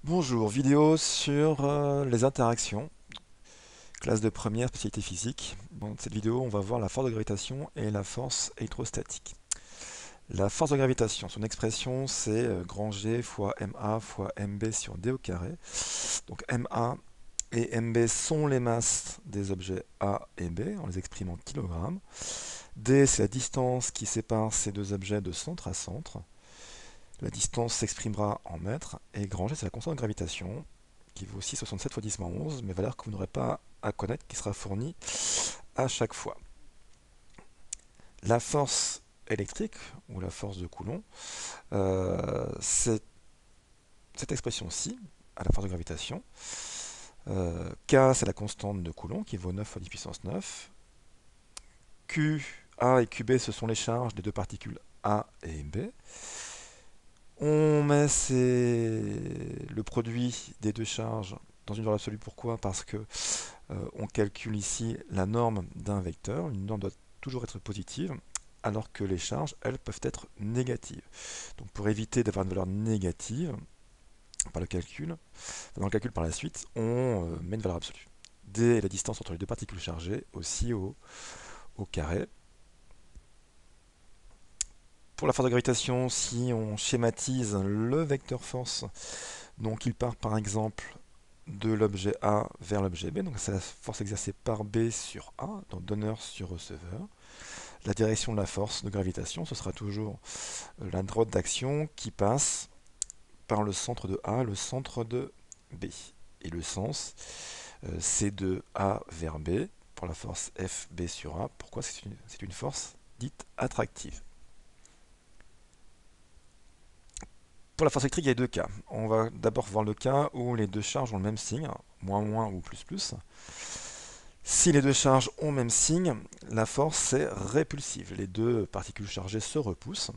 Bonjour, vidéo sur les interactions, classe de première, spécialité physique. Dans cette vidéo, on va voir la force de gravitation et la force électrostatique. La force de gravitation, son expression, c'est grand G fois ma fois mb sur d au carré. Donc ma et mb sont les masses des objets A et B, on les exprime en kilogrammes. D, c'est la distance qui sépare ces deux objets de centre à centre. La distance s'exprimera en mètres, et grand G, c'est la constante de gravitation, qui vaut aussi 67 fois 10 moins 11, mais valeur que vous n'aurez pas à connaître, qui sera fournie à chaque fois. La force électrique, ou la force de Coulomb, c'est cette expression-ci, à la force de gravitation. K, c'est la constante de Coulomb, qui vaut 9 fois 10 puissance 9. Q, A et QB, ce sont les charges des deux particules A et B. On met le produit des deux charges dans une valeur absolue. Pourquoi? Parce que on calcule ici la norme d'un vecteur. Une norme doit toujours être positive, alors que les charges, elles, peuvent être négatives. Donc pour éviter d'avoir une valeur négative par le calcul, dans le calcul par la suite, on met une valeur absolue. D est la distance entre les deux particules chargées, aussi au carré. Pour la force de gravitation, si on schématise le vecteur force, donc il part par exemple de l'objet A vers l'objet B, donc c'est la force exercée par B sur A, donc donneur sur receveur. La direction de la force de gravitation, ce sera toujours la droite d'action qui passe par le centre de A, le centre de B. Et le sens, c'est de A vers B, pour la force FB sur A. Pourquoi? C'est une force dite attractive. Pour la force électrique, il y a deux cas. On va d'abord voir le cas où les deux charges ont le même signe, moins moins ou plus plus. Si les deux charges ont le même signe, la force est répulsive. Les deux particules chargées se repoussent.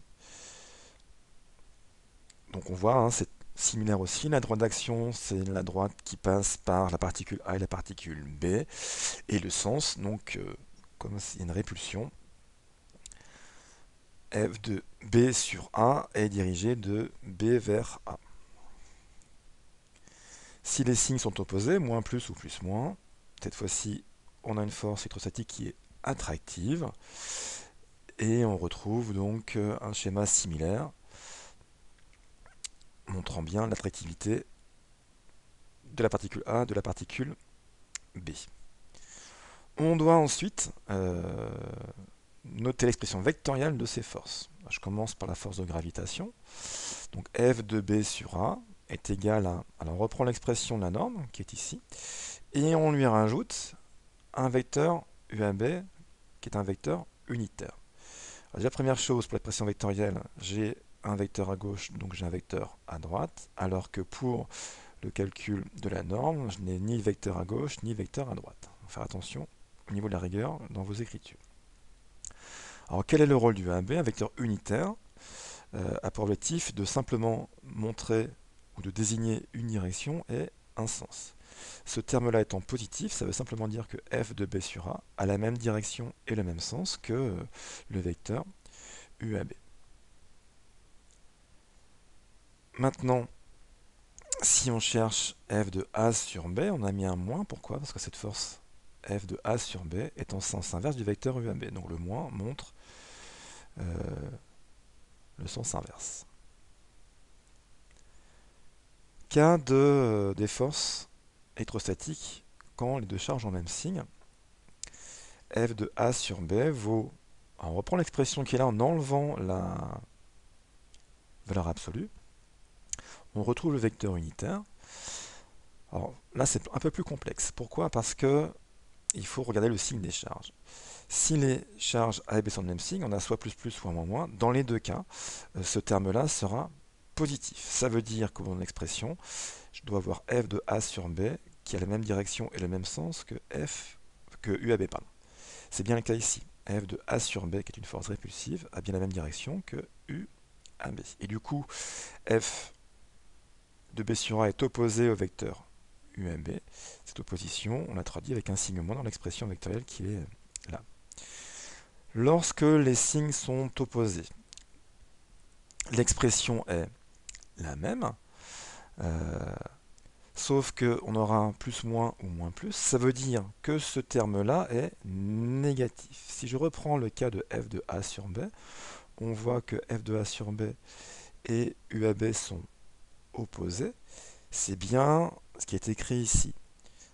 Donc on voit, hein, c'est similaire aussi. La droite d'action, c'est la droite qui passe par la particule A et la particule B. Et le sens, donc, comme il y a une répulsion, F de B sur A est dirigé de B vers A. Si les signes sont opposés, moins plus ou plus moins, cette fois-ci, on a une force électrostatique qui est attractive. Et on retrouve donc un schéma similaire montrant bien l'attractivité de la particule A, de la particule B. On doit ensuite noter l'expression vectorielle de ces forces. Je commence par la force de gravitation. Donc F de B sur A est égal à... Alors on reprend l'expression de la norme qui est ici, et on lui rajoute un vecteur UAB qui est un vecteur unitaire. Alors déjà, première chose, pour l'expression vectorielle, j'ai un vecteur à gauche, donc j'ai un vecteur à droite, alors que pour le calcul de la norme, je n'ai ni vecteur à gauche, ni vecteur à droite. Il faut faire attention au niveau de la rigueur dans vos écritures. Alors quel est le rôle du AB? Un vecteur unitaire a pour objectif de simplement montrer ou de désigner une direction et un sens. Ce terme-là étant positif, ça veut simplement dire que f de b sur a a la même direction et le même sens que le vecteur UAB. Maintenant, si on cherche f de a sur b, on a mis un moins. Pourquoi? Parce que cette force f de a sur b est en sens inverse du vecteur UAB. Donc le moins montre le sens inverse. Cas des forces électrostatiques quand les deux charges ont le même signe. F de A sur B vaut... Alors on reprend l'expression qui est là en enlevant la valeur absolue. On retrouve le vecteur unitaire. Alors là, c'est un peu plus complexe. Pourquoi? Parce que il faut regarder le signe des charges. Si les charges A et B sont de même signe, on a soit plus plus, soit moins moins. Dans les deux cas, ce terme-là sera positif. Ça veut dire que dans l'expression, je dois avoir F de A sur B qui a la même direction et le même sens que UAB. C'est bien le cas ici. F de A sur B, qui est une force répulsive, a bien la même direction que UAB. Et du coup, F de B sur A est opposé au vecteur UAB. Cette opposition, on la traduit avec un signe moins dans l'expression vectorielle qui est là. Lorsque les signes sont opposés, l'expression est la même. sauf qu'on aura un plus moins ou moins plus, ça veut dire que ce terme-là est négatif. Si je reprends le cas de f de a sur b, on voit que f de a sur b et UAB sont opposés. C'est bien ce qui est écrit ici.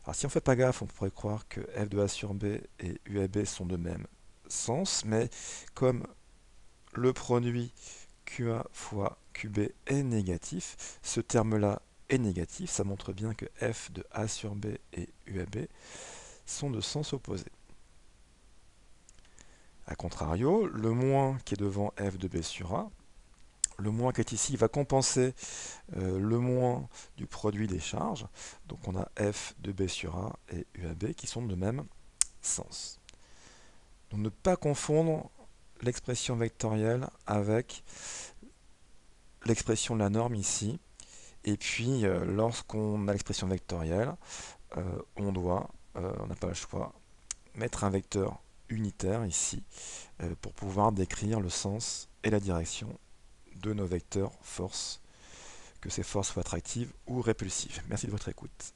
Alors si on ne fait pas gaffe, on pourrait croire que f de a sur b et UAB sont de même sens, mais comme le produit QA fois QB est négatif, ce terme-là est négatif, ça montre bien que f de a sur b et UAB sont de sens opposé. A contrario, le moins qui est devant f de b sur a, le moins qui est ici va compenser le moins du produit des charges. Donc on a f de b sur a et UAB qui sont de même sens. Donc ne pas confondre l'expression vectorielle avec l'expression de la norme ici. Et puis lorsqu'on a l'expression vectorielle, on n'a pas le choix, mettre un vecteur unitaire ici pour pouvoir décrire le sens et la direction de nos vecteurs forces, que ces forces soient attractives ou répulsives. Merci de votre écoute.